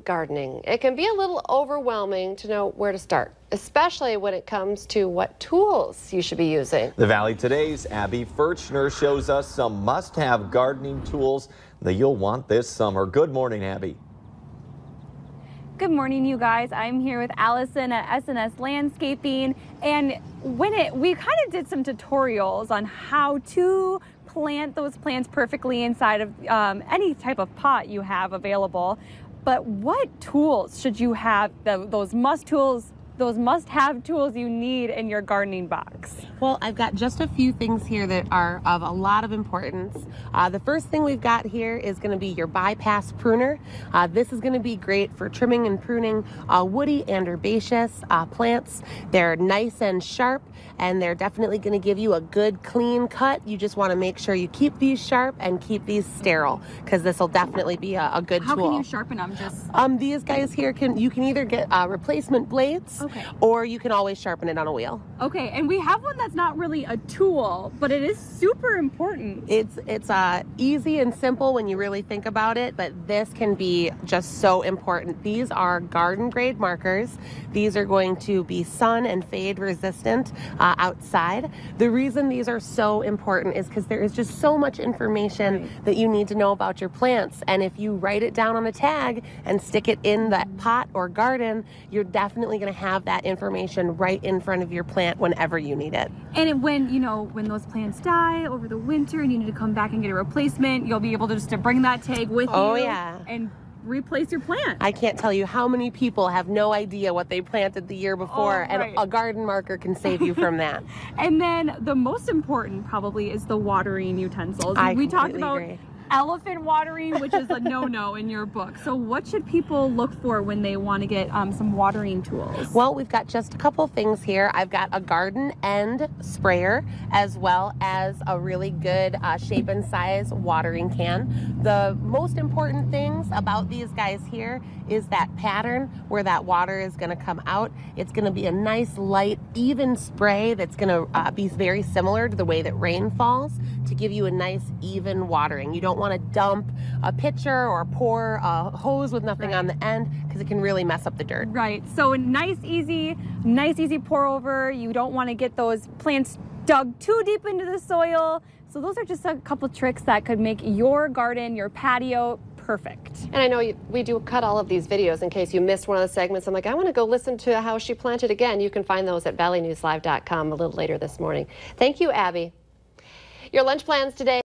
gardening. It can be a little overwhelming to know where to start, especially when it comes to what tools you should be using. The Valley Today's Abby Furchner shows us some must-have gardening tools that you'll want this summer. Good morning, Abby. Good morning, you guys. I'm here with Allison at S&S Landscaping, and we kind of did some tutorials on how to plant those plants perfectly inside of any type of pot you have available. But what tools should you have, those must-have tools you need in your gardening box? Well, I've got just a few things here that are of a lot of importance. The first thing we've got here is going to be your bypass pruner. This is going to be great for trimming and pruning woody and herbaceous plants. They're nice and sharp, and they're definitely going to give you a good clean cut. You just want to make sure you keep these sharp and keep these sterile, because this will definitely be a good tool. How can you sharpen them? These guys here you can either get replacement blades, okay, or you can always sharpen it on a wheel. Okay, and we have one that's not really a tool, but it is super important. It's easy and simple when you really think about it, but this can be just so important. These are garden grade markers. These are going to be sun and fade resistant outside. The reason these are so important is because there is just so much information that you need to know about your plants, and if you write it down on a tag and stick it in that pot or garden, you're definitely going to have that information right in front of your plant whenever you need it. And when those plants die over the winter and you need to come back and get a replacement, you'll be able to bring that tag with you. Oh yeah. And replace your plant. I can't tell you how many people have no idea what they planted the year before, and a garden marker can save you from that. And then the most important probably is the watering utensils. We talked about agree. Elephant watering, which is a no-no in your book. So what should people look for when they want to get some watering tools? Well, we've got just a couple things here. I've got a garden end sprayer, as well as a really good shape and size watering can. The most important things about these guys here is that pattern where that water is going to come out. It's going to be a nice, light, even spray that's going to be very similar to the way that rain falls, to give you a nice, even watering. You don't want to dump a pitcher or pour a hose with nothing on the end, because it can really mess up the dirt. Right. So nice, easy pour over. You don't want to get those plants dug too deep into the soil. So those are just a couple tricks that could make your garden, your patio, perfect. And I know we do cut all of these videos in case you missed one of the segments. I'm like, I want to go listen to how she planted again. You can find those at valleynewslive.com a little later this morning. Thank you, Abby. Your lunch plans today.